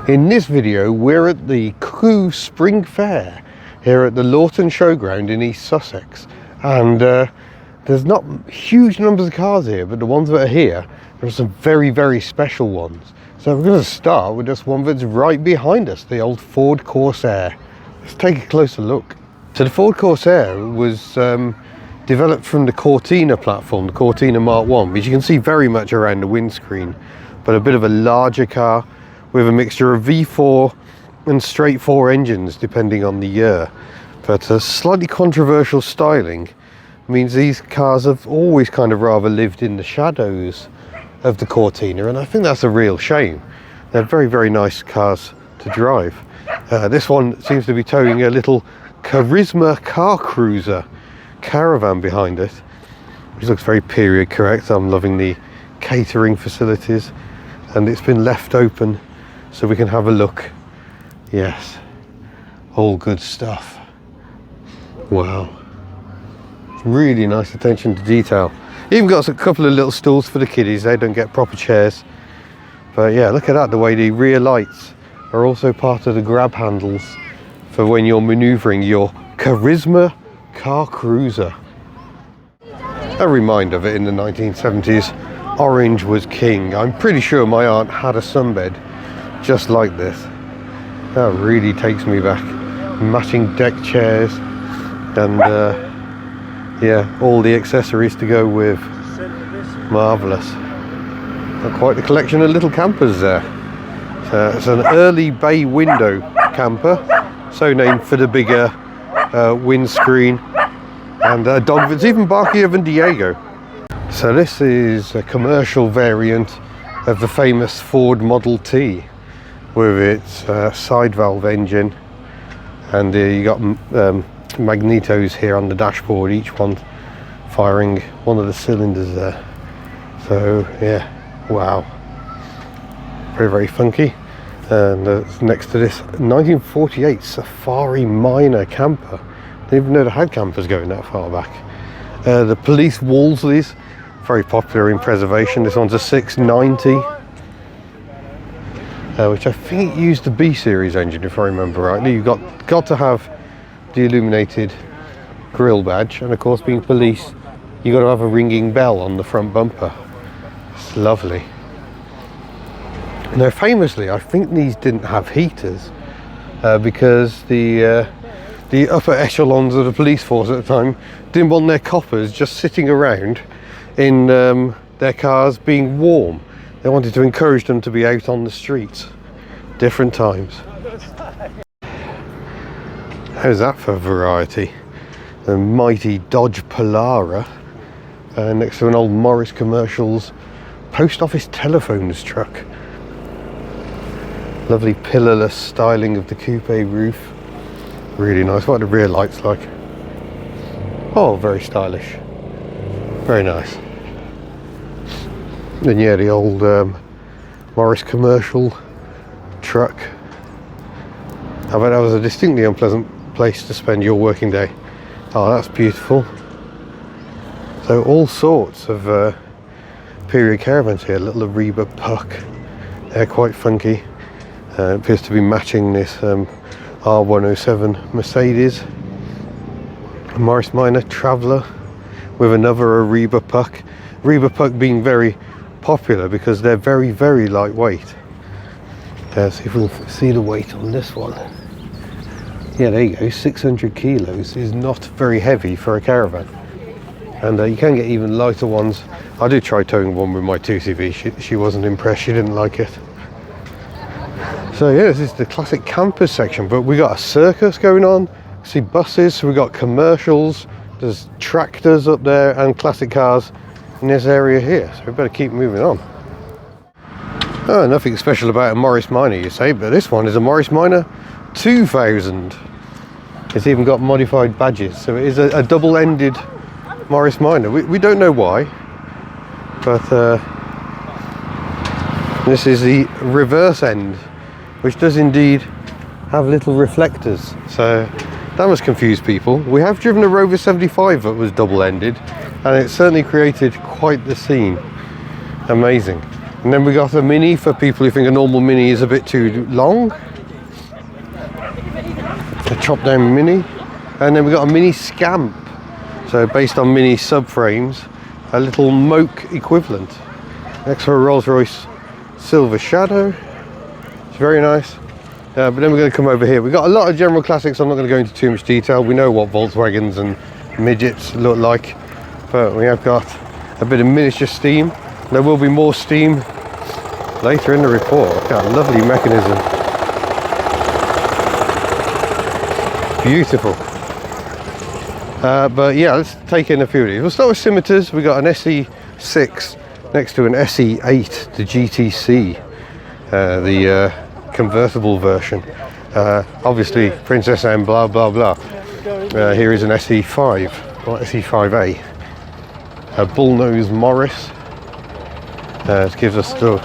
In this video we're at the Cuckoo Spring Fair here at the Laughton showground in East Sussex, and there's not huge numbers of cars here, but the ones that are here, there are some very special ones. So we're going to start with just one that's right behind us, the old Ford Corsair. Let's take a closer look. So the Ford Corsair was developed from the Cortina platform, the Cortina Mark 1, which you can see very much around the windscreen, but a bit of a larger car with a mixture of V4 and straight 4 engines depending on the year. But a slightly controversial styling means these cars have always kind of rather lived in the shadows of the Cortina, and I think that's a real shame. They're very nice cars to drive. This one seems to be towing a little Charisma car cruiser caravan behind it, which looks very period correct. I'm loving the catering facilities, and it's been left open so we can have a look. Yes, all good stuff. Wow, really nice attention to detail. Even got a couple of little stools for the kiddies. They don't get proper chairs, but yeah, look at that, the way the rear lights are also part of the grab handles for when you're maneuvering your Charisma car cruiser. A reminder that in the 1970s orange was king. I'm pretty sure my aunt had a sunbed just like this. That really takes me back. Matching deck chairs and yeah, all the accessories to go with. Marvellous. Got quite the collection of little campers there. It's an early bay window camper, so named for the bigger windscreen, and a dog that's even barkier than Diego. So this is a commercial variant of the famous Ford Model T with its side valve engine, and you got magnetos here on the dashboard, each one firing one of the cylinders there. So yeah, wow, very funky. And next to this 1948 Safari Minor camper. Didn't even know they had campers going that far back. The Police Wolseley's, very popular in preservation. This one's a 690, which I think used the B series engine, if I remember rightly. You've got to have the illuminated grille badge, and of course, being police, you've got to have a ringing bell on the front bumper. It's lovely. Now, famously, I think these didn't have heaters because the upper echelons of the police force at the time didn't want their coppers just sitting around in their cars being warm. They wanted to encourage them to be out on the streets. Different times. How's that for variety? The mighty Dodge Polara next to an old Morris Commercials post office telephones truck. Lovely pillarless styling of the coupe roof. Really nice. What are the rear lights like? Oh, very stylish. Very nice. And yeah, the old Morris Commercial truck. I bet that was a distinctly unpleasant place to spend your working day. Oh, that's beautiful. So all sorts of period caravans here. Little Ariba Puck. They're quite funky. Appears to be matching this R107 Mercedes. A Morris Minor Traveller with another Ariba Puck. Ariba Puck being very popular because they're very lightweight. See if we can see the weight on this one. Yeah, there you go. 600 kilos is not very heavy for a caravan. And you can get even lighter ones. I did try towing one with my 2CV. She wasn't impressed. She didn't like it. So yeah, this is the classic campers section, but we got a circus going on. See buses, we got commercials, there's tractors up there, and classic cars in this area here. So we better keep moving on. Oh, nothing special about a Morris Minor, you say, but this one is a Morris Minor 2000. It's even got modified badges, so it is a double-ended Morris Minor. We don't know why, but this is the reverse end, which does indeed have little reflectors, so that must confuse people. We have driven a Rover 75 that was double-ended, and it certainly created quite the scene. Amazing. And then we got a Mini for people who think a normal Mini is a bit too long. A chop down Mini. And then we got a Mini Scamp. So based on Mini subframes, a little Moke equivalent. Next for a Rolls-Royce Silver Shadow. It's very nice. But then we're going to come over here. We've got a lot of general classics. I'm not going to go into too much detail. We know what Volkswagens and midgets look like. But we have got a bit of miniature steam. There will be more steam later in the report. Look at that lovely mechanism. Beautiful. But yeah, let's take in a few of these. We'll start with scimitars. We got an SE6 next to an SE8, the GTC, the convertible version. Obviously, Princess Anne, blah blah blah. Here is an SE5 or SE5A, a bullnose Morris. It gives us the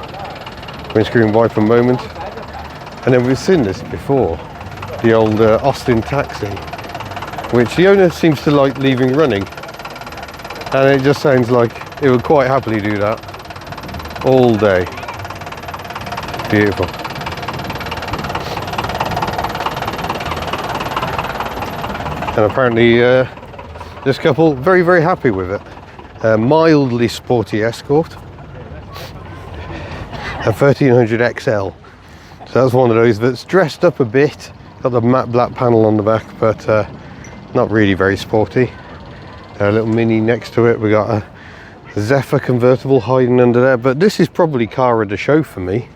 windscreen wiper moment. And then we've seen this before, the old Austin Taxi, which the owner seems to like leaving running, and it just sounds like it would quite happily do that all day. Beautiful. And apparently this couple very, very happy with it. A mildly sporty Escort, a 1300 XL. So that's one of those that's dressed up a bit, got the matte black panel on the back, but not really very sporty. A little Mini next to it. We got a Zephyr convertible hiding under there, but this is probably car of the show for me.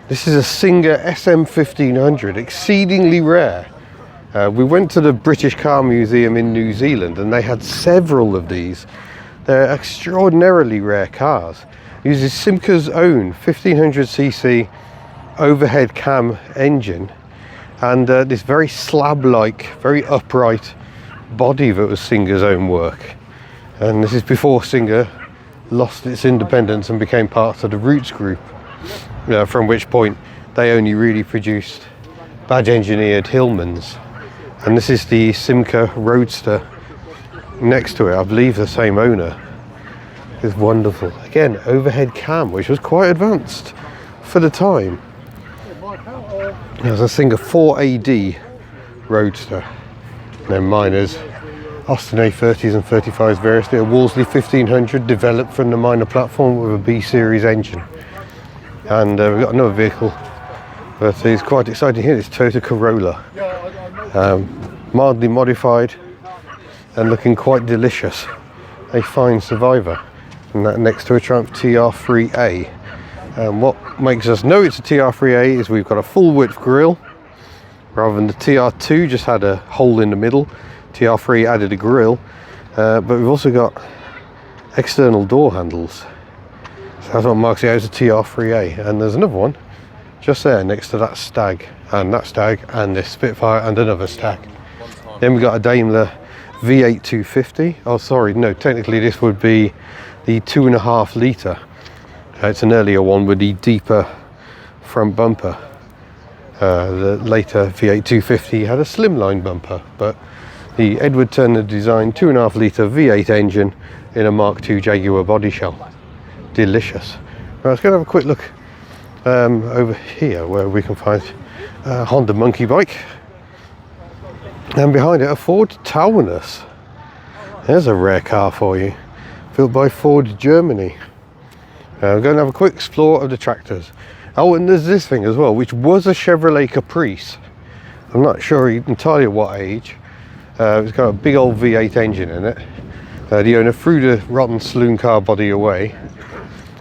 This is a Singer SM1500, exceedingly rare. We went to the British Car Museum in New Zealand and they had several of these. They're extraordinarily rare cars. It uses Simca's own 1500cc overhead cam engine and this very slab-like, very upright body that was Singer's own work. And this is before Singer lost its independence and became part of the Roots group, from which point they only really produced badge engineered Hillmans. And this is the Simca Roadster next to it, I believe the same owner. It's wonderful. Again, overhead cam, which was quite advanced for the time. There's a Singer 4AD Roadster. And then mine is Austin A30s and 35s variously, a Wolseley 1500 developed from the minor platform with a B series engine. And we've got another vehicle, but it's quite exciting here. It's Toyota Corolla, mildly modified and looking quite delicious. A fine survivor, and that next to a Triumph TR3A. What makes us know it's a TR3A is we've got a full width grille rather than the TR2 just had a hole in the middle. TR3 added a grille, but we've also got external door handles. So that's what marks it out as a TR3A. And there's another one just there next to that Stag, and that Stag, and this Spitfire, and another Stag. Then we've got a Daimler V8 250. Oh, sorry, no, technically this would be the 2.5 litre. It's an earlier one with the deeper front bumper. The later V8 250 had a slimline bumper, but the Edward Turner designed 2.5 litre V8 engine in a Mark II Jaguar body shell. Delicious. Right, let's go and have a quick look over here where we can find a Honda Monkey Bike. And behind it, a Ford Taunus. There's a rare car for you. Built by Ford Germany. We're going to have a quick explore of the tractors. Oh, and there's this thing as well, which was a Chevrolet Caprice. I'm not sure entirely what age. It's got a big old V8 engine in it. The owner threw the rotten saloon car body away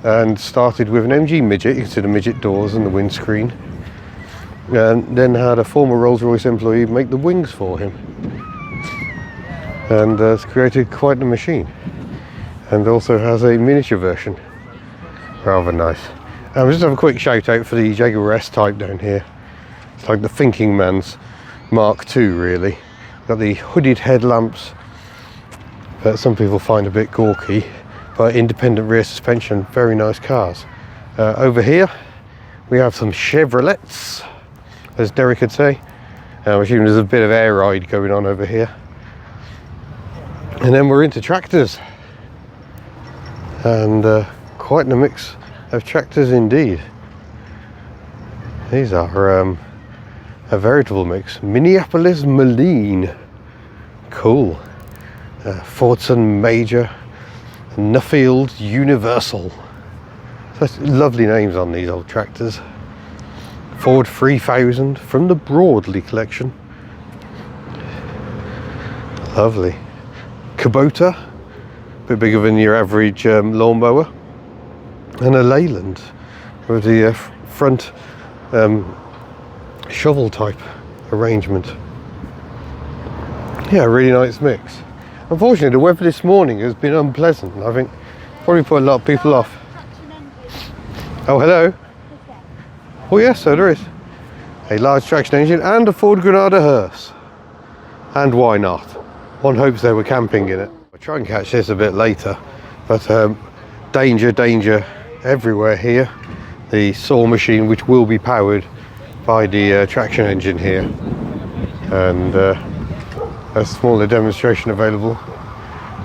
and started with an MG midget. You can see the midget doors and the windscreen. And then had a former Rolls-Royce employee make the wings for him. And it's created quite the machine. And also has a miniature version. Rather nice. And we'll just have a quick shout out for the Jaguar S-Type down here. It's like the thinking man's Mark II, really. Got the hooded headlamps that some people find a bit gawky, but independent rear suspension, very nice cars. Over here we have some Chevrolets, as Derek could say. I'm assuming there's a bit of air ride going on over here. And then we're into tractors, and quite a mix of tractors indeed. These are a veritable mix. Minneapolis Moline, cool. Fordson Major, Nuffield Universal. Such lovely names on these old tractors. Ford 3000 from the Broadley collection. Lovely. Kubota, a bit bigger than your average lawnmower. And a Leyland with the front shovel type arrangement. Yeah, really nice mix. Unfortunately, the weather this morning has been unpleasant. I think probably put a lot of people off. Oh, hello. Oh yes, so there is a large traction engine and a Ford Granada hearse. And why not? One hopes they were camping in it. I'll try and catch this a bit later, but danger everywhere here. The saw machine, which will be powered by the traction engine here, and a smaller demonstration available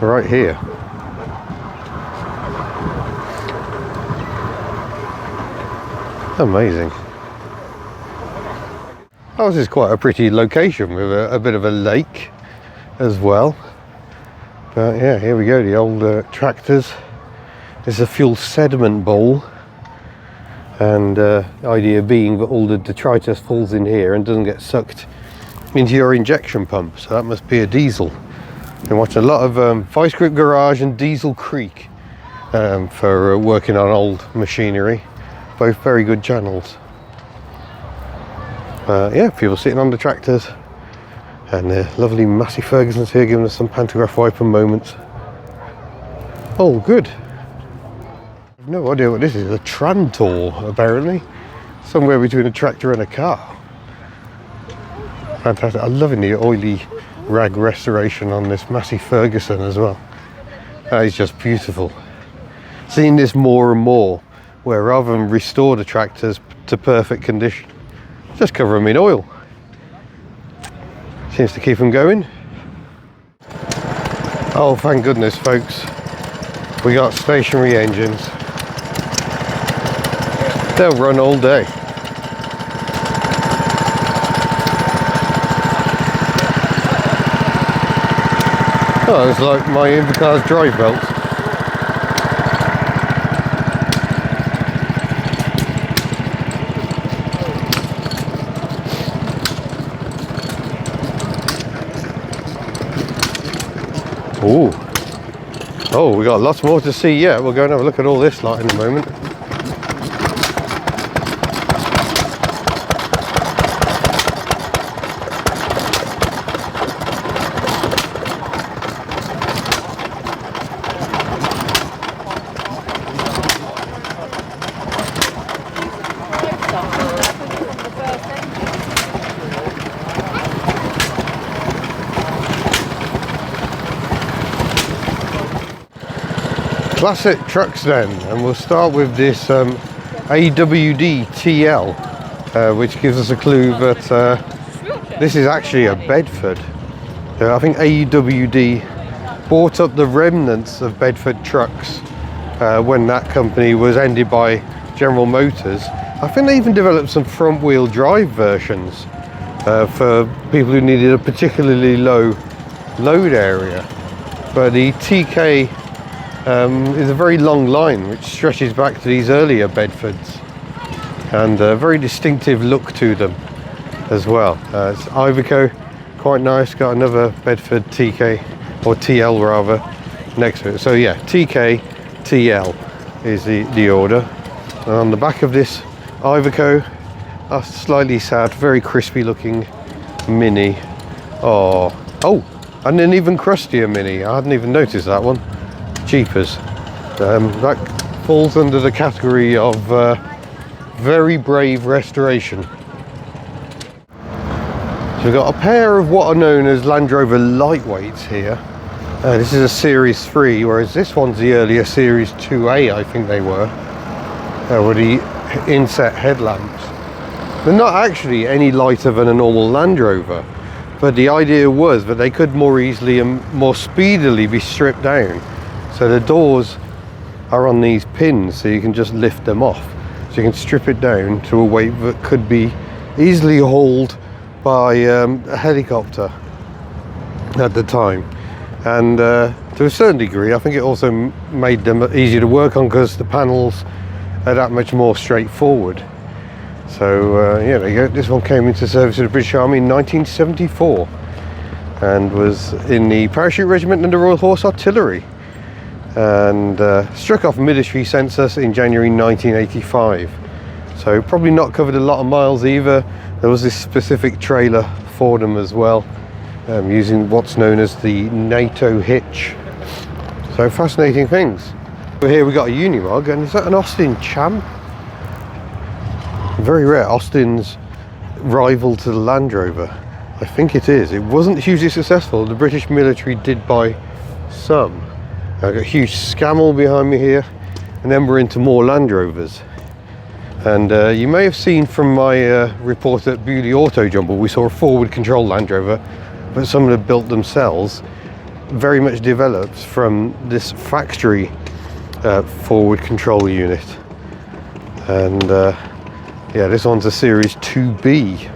right here. Amazing. Oh, this is quite a pretty location with a bit of a lake as well. But yeah, here we go, the old tractors. There's a fuel sediment bowl, and the idea being that all the detritus falls in here and doesn't get sucked into your injection pump, so that must be a diesel. Been watching a lot of Vice Grip Garage and Diesel Creek for working on old machinery. Both very good channels. Yeah, people sitting on the tractors, and the lovely Massey Ferguson's here giving us some pantograph wiper moments. Oh, good. I've no idea what this is. A Trantor, apparently. Somewhere between a tractor and a car. Fantastic. I'm loving the oily rag restoration on this Massey Ferguson as well. That is just beautiful. Seeing this more and more, where rather than restore the tractors to perfect condition, just cover them in oil. Seems to keep them going. Oh, thank goodness, folks. We got stationary engines. They'll run all day. Oh, it's like my Invercar's drive belt. Ooh. Oh, we got lots more to see yet. We'll go and have a look at all this lot in a moment. Classic trucks then, and we'll start with this AWD TL, which gives us a clue that this is actually a Bedford. I think AWD bought up the remnants of Bedford trucks when that company was ended by General Motors. I think they even developed some front wheel drive versions for people who needed a particularly low load area. But the TK is a very long line which stretches back to these earlier Bedfords, and a very distinctive look to them as well. It's Iveco, quite nice. Got another Bedford TK, or TL rather, next to it. So yeah, TK TL is the order. And on the back of this Iveco, a slightly sad, very crispy looking Mini. Oh, and an even crustier Mini. I hadn't even noticed that one. Jeepers. That falls under the category of very brave restoration. So we've got a pair of what are known as Land Rover lightweights here. This is a Series 3, whereas this one's the earlier Series 2A, I think they were. With the inset headlamps. They're not actually any lighter than a normal Land Rover, but the idea was that they could more easily and more speedily be stripped down. So the doors are on these pins, so you can just lift them off. So you can strip it down to a weight that could be easily hauled by a helicopter at the time. And to a certain degree, I think it also made them easier to work on because the panels are that much more straightforward. So yeah, there you go. This one came into service of the British Army in 1974 and was in the Parachute Regiment and the Royal Horse Artillery, and struck off a military census in January 1985. So probably not covered a lot of miles either. There was this specific trailer for them as well, using what's known as the NATO hitch. So fascinating things. But here we got a Unimog, and is that an Austin Champ? Very rare. Austin's rival to the Land Rover. I think it is. It wasn't hugely successful. The British military did buy some. I've got a huge Scamel behind me here, and then we're into more Land Rovers. And you may have seen from my report at Beaulieu Auto Jumble, we saw a forward control Land Rover, but someone had built themselves, very much developed from this factory forward control unit. And yeah, this one's a Series 2B.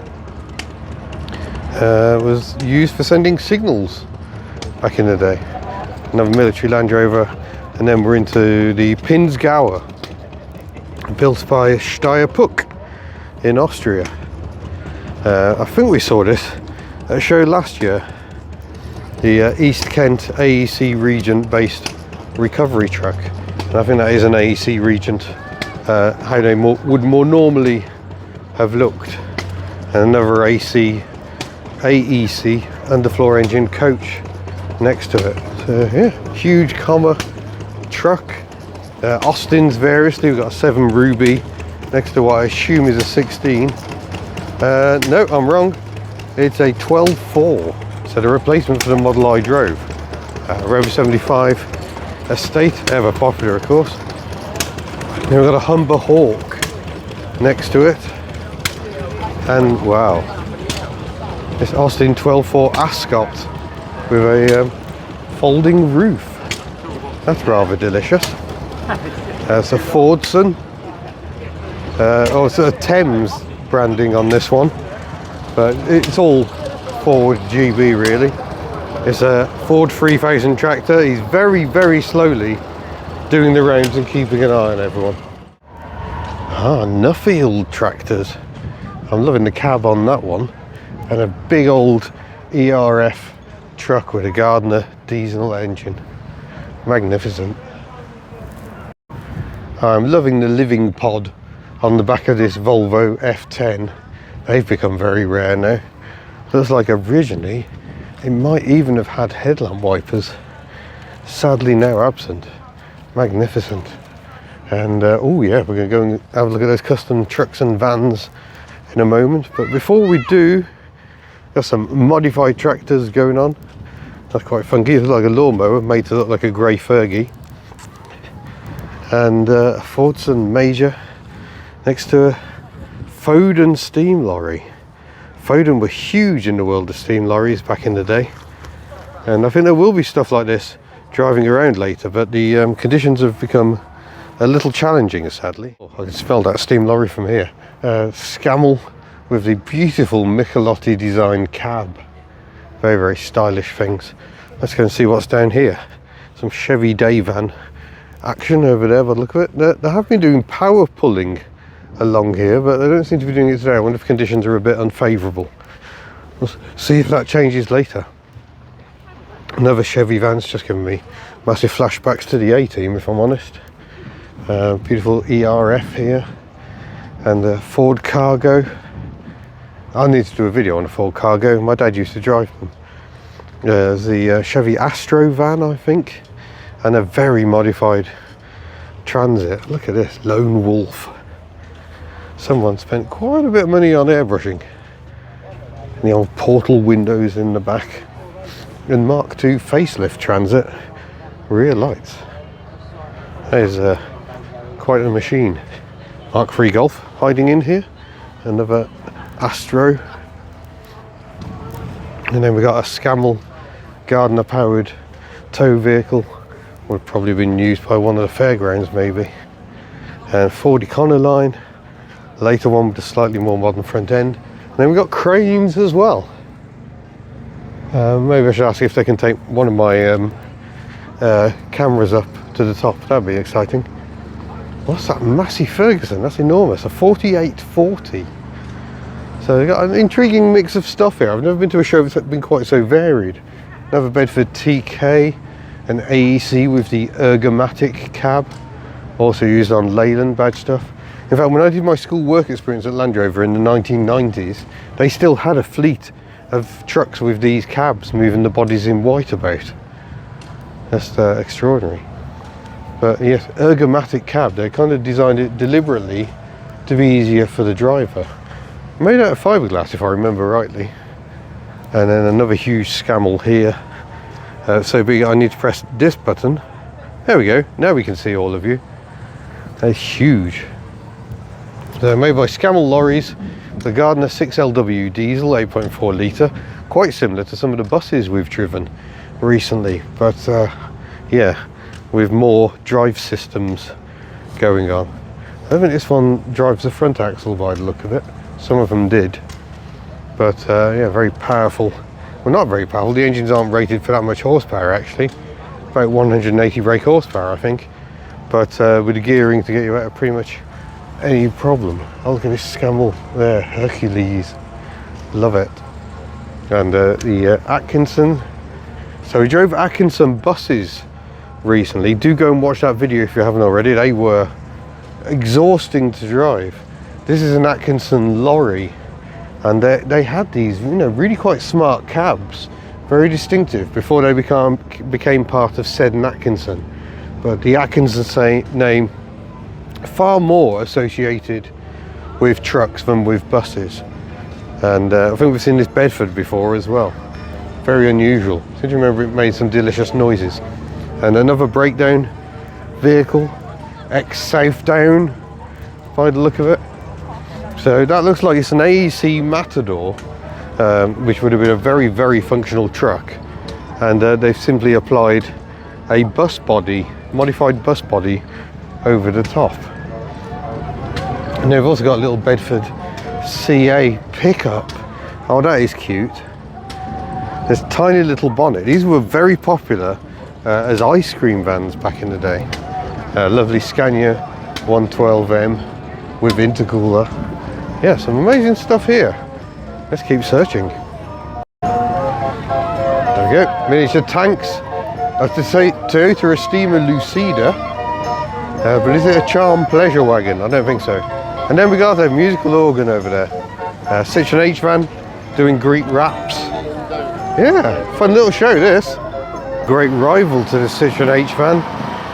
Was used for sending signals back in the day. Another military Land Rover, and then we're into the Pinzgauer, built by Steyr Puck in Austria. I think we saw this at a show last year, the East Kent AEC Regent based recovery truck, and I think that is an AEC Regent, how they would more normally have looked. And another AEC underfloor engine coach next to it. So yeah, huge comma truck. Austins variously. We've got a 7 Ruby next to what I assume is a 16. No, I'm wrong. It's a 12.4. So the replacement for the model I drove. Rover 75 Estate, ever popular of course. Then we've got a Humber Hawk next to it. And wow, this Austin 12.4 Ascot with a folding roof. That's rather delicious. It's a Fordson. Oh, it's a Thames branding on this one, but it's all Ford GB really. It's a Ford 3000 tractor. He's very, very slowly doing the rounds and keeping an eye on everyone. Ah, Nuffield tractors. I'm loving the cab on that one, and a big old ERF truck with a Gardner diesel engine. Magnificent. I'm loving the living pod on the back of this Volvo F10. They've become very rare now. Looks like originally it might even have had headlamp wipers. Sadly now absent. Magnificent. And oh yeah, we're going to go and have a look at those custom trucks and vans in a moment. But before we do, got some modified tractors going on. That's quite funky. It's like a lawnmower made to look like a grey Fergie. And a Fordson Major next to a Foden steam lorry. Foden were huge in the world of steam lorries back in the day, and I think there will be stuff like this driving around later, but the conditions have become a little challenging, sadly. I can smell that steam lorry from here. Scamel with the beautiful Michelotti designed cab. Very, very stylish things. Let's go and see what's down here. Some Chevy day van action over there by the look of it. They have been doing power pulling along here, but they don't seem to be doing it today. I wonder if conditions are a bit unfavourable. We'll see if that changes later. Another Chevy van's just giving me massive flashbacks to the A-Team, if I'm honest. Beautiful ERF here, and a Ford Cargo. I need to do a video on a Ford Cargo. My dad used to drive them. There's the Chevy Astro van, I think, and a very modified Transit. Look at this, Lone Wolf. Someone spent quite a bit of money on airbrushing. And the old portal windows in the back. And Mark II facelift Transit rear lights. That is quite a machine. Mark III Golf hiding in here. Another Astro. And then we got a Scamel Gardner powered tow vehicle Would have probably been used by one of the fairgrounds maybe. And Ford Econoline, later one with a slightly more modern front end. And then we've got cranes as well. Maybe I should ask if they can take one of my cameras up to the top. That'd be exciting. What's that Massey Ferguson? That's enormous. A 4840. So they've got an intriguing mix of stuff here. I've never been to a show that's been quite so varied. Another Bedford TK, an AEC with the ergomatic cab, also used on Leyland badge stuff. In fact, when I did my school work experience at Land Rover in the 1990s, they still had a fleet of trucks with these cabs moving the bodies in white about. That's extraordinary. But yes, ergomatic cab. They kind of designed it deliberately to be easier for the driver. Made out of fiberglass, if I remember rightly. And then another huge scamel here. So big I need to press this button. There we go. Now we can see all of you. They're huge. They're made by Scamel lorries. The Gardner 6LW diesel, 8.4 litre. Quite similar to some of the buses we've driven recently. But yeah, with more drive systems going on. I don't think this one drives the front axle by the look of it. Some of them did. But yeah, very powerful. Well, not very powerful. The engines aren't rated for that much horsepower actually. About 180 brake horsepower I think. But with the gearing to get you out of pretty much any problem. Oh, look at this Scamel there, Hercules. Love it. And the Atkinson. So we drove Atkinson buses recently. Do go and watch that video if you haven't already. They were exhausting to drive. This is an Atkinson lorry, and they had these, you know, really quite smart cabs, very distinctive before they became part of said Atkinson. But the Atkinson name far more associated with trucks than with buses. And I think we've seen this Bedford before as well. Very unusual. I seem to remember it made some delicious noises. And another breakdown vehicle, ex-Southdown by the look of it. So that looks like it's an AEC Matador, which would have been a very, very functional truck. And they've simply applied a bus body, modified bus body over the top. And they've also got a little Bedford CA pickup. Oh, that is cute. This tiny little bonnet. These were very popular as ice cream vans back in the day. Lovely Scania 112M with intercooler. Yeah, some amazing stuff here. Let's keep searching. There we go. Miniature tanks. I have to say, Toyota Estima Lucida. But is it a Charm Pleasure Wagon? I don't think so. And then we got a musical organ over there. Citroen H-Van doing Greek raps. Yeah, fun little show this. Great rival to the Citroen H-Van,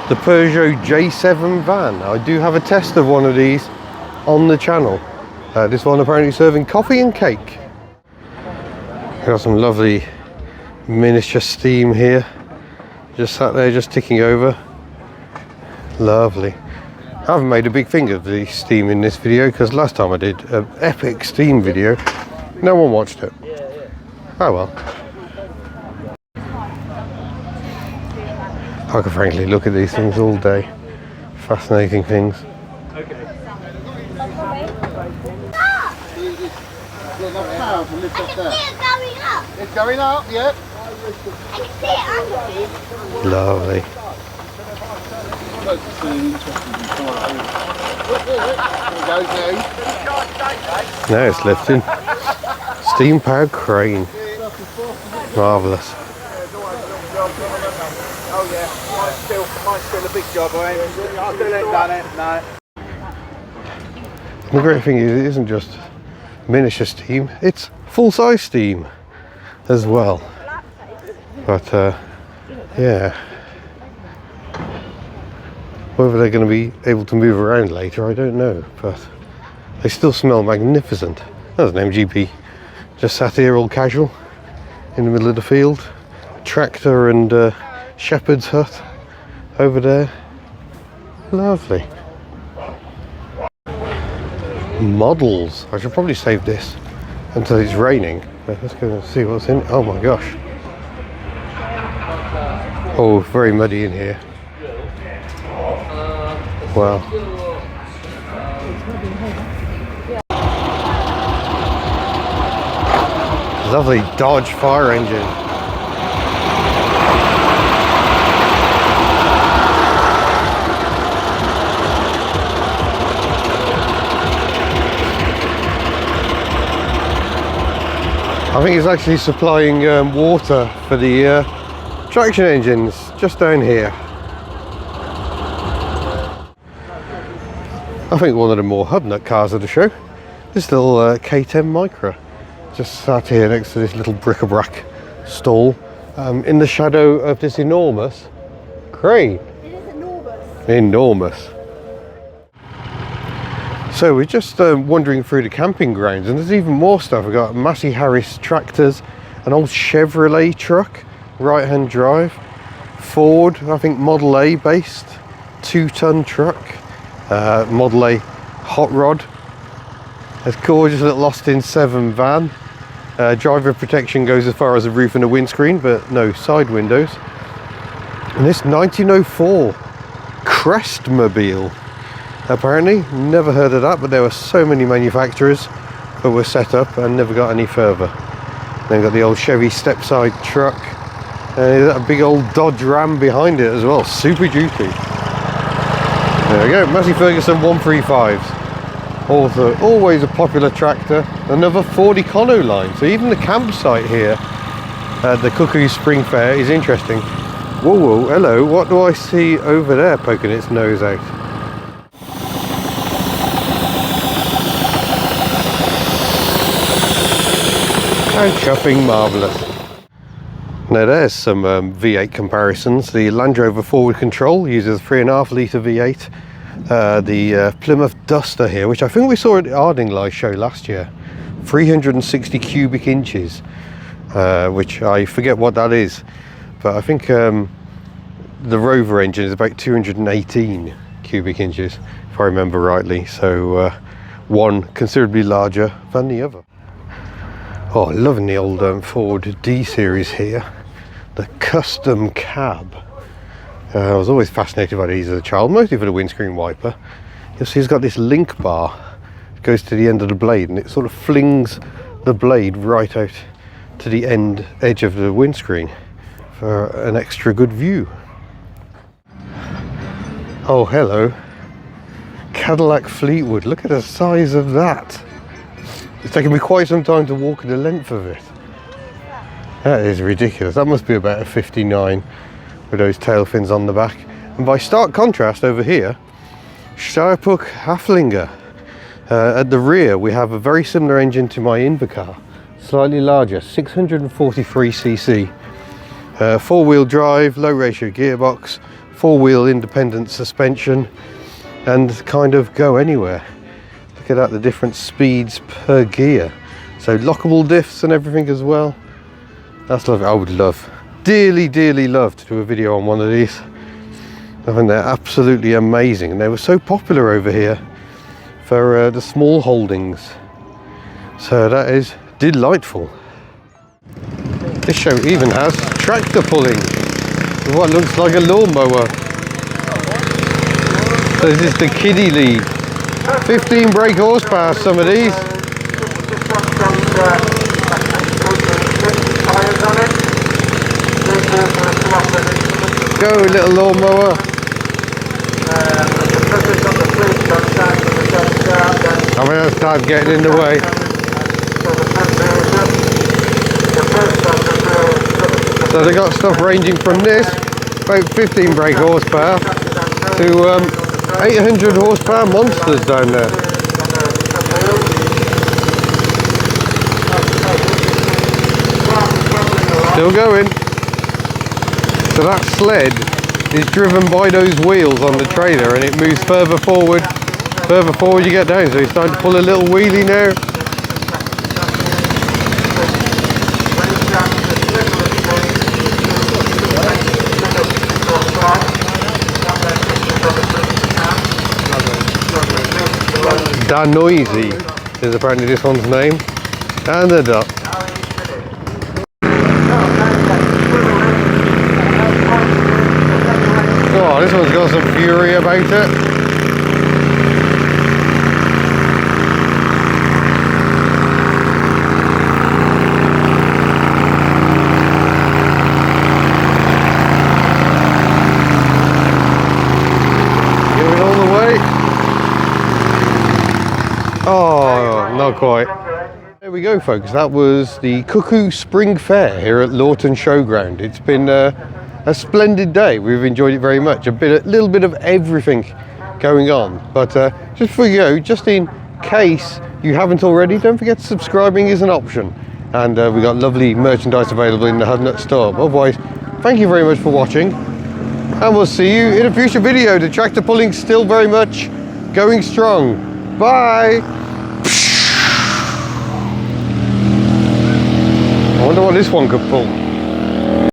the Peugeot J7 van. I do have a test of one of these on the channel. This one apparently serving coffee and cake. Got some lovely miniature steam here. Just sat there, just ticking over. Lovely. I haven't made a big thing of the steam in this video because last time I did an epic steam video, no one watched it. Oh well. I could frankly look at these things all day. Fascinating things. It's going up, yep. Lovely. Now it's lifting. Steam powered crane. Marvellous. Oh yeah, mine's still a big job. I still ain't done it, no. The great thing is it isn't just miniature steam, it's full-size steam as well. But yeah, whether they're going to be able to move around later, I don't know, but they still smell magnificent. There's an MGB just sat here all casual in the middle of the field. Tractor and shepherd's hut over there. Lovely. Models. I should probably save this until it's raining. Let's go and see what's in it. Oh my gosh. Oh, very muddy in here. Wow. Lovely Dodge fire engine. I think it's actually supplying water for the traction engines just down here. I think one of the more hub-nut cars of the show. This little K10 Micra. Just sat here next to this little bric-a-brac stall in the shadow of this enormous crane. It is enormous. Enormous. So we're just wandering through the camping grounds, and there's even more stuff. We've got Massey Harris tractors, an old Chevrolet truck, right-hand drive, Ford, I think Model A based, 2-ton truck, Model A hot rod, a gorgeous little Austin 7 van. Driver protection goes as far as the roof and the windscreen, but no side windows. And this 1904 Crestmobile, apparently, never heard of that, but there were so many manufacturers that were set up and never got any further. Then got the old Chevy stepside truck, and a big old Dodge Ram behind it as well, Super Duty. There we go, Massey Ferguson 135s. Also, always a popular tractor. Another Ford Econo line. So even the campsite here at the Cuckoo Spring Fair is interesting. Whoa, whoa, hello. What do I see over there poking its nose out? How chuffing marvellous. Now there's some V8 comparisons. The Land Rover forward control uses a 3.5 litre V8. The Plymouth Duster here, which I think we saw at the Ardingly show last year, 360 cubic inches, which I forget what that is, but I think the Rover engine is about 218 cubic inches, if I remember rightly, so one considerably larger than the other. Oh, loving the old Ford D-Series here, the custom cab. I was always fascinated by these as a child, mostly for the windscreen wiper. You'll see it's got this link bar. It goes to the end of the blade and it sort of flings the blade right out to the edge of the windscreen for an extra good view. Oh, hello. Cadillac Fleetwood. Look at the size of that. It's taken me quite some time to walk the length of it. That is ridiculous. That must be about a 59. With those tail fins on the back. And by stark contrast over here, Steyerpuck Haflinger. At the rear we have a very similar engine to my Invacar, slightly larger, 643cc. 4-wheel drive, low ratio gearbox, 4-wheel independent suspension, and kind of go anywhere. Look at that, the different speeds per gear. So lockable diffs and everything as well. That's lovely. I would love, dearly love to do a video on one of these. I think they're absolutely amazing, and they were so popular over here for the small holdings, so that is delightful. This show even has tractor pulling with what looks like a lawnmower. So this is the kiddie lead. 15 brake horsepower, some of these. Go, little lawnmower. I mean, that's time getting in the way. So they got stuff ranging from this, about 15 brake horsepower, to 800 horsepower monsters down there. Still going. So that sled is driven by those wheels on the trailer, and it moves further forward you get down. So it's starting to pull a little wheelie now. Danoisy is apparently this one's name, and the duck. Oh, this one's got some fury about it. Oh, not quite. There we go, folks. That was the Cuckoo Spring Fair here at Laughton Showground. It's been a splendid day. We've enjoyed it very much. A little bit of everything going on. But just before you go, just in case you haven't already, don't forget subscribing is an option. And we've got lovely merchandise available in the Hudnut store. Otherwise, thank you very much for watching. And we'll see you in a future video. The tractor pulling's still very much going strong. Bye! I wonder what this one could pull.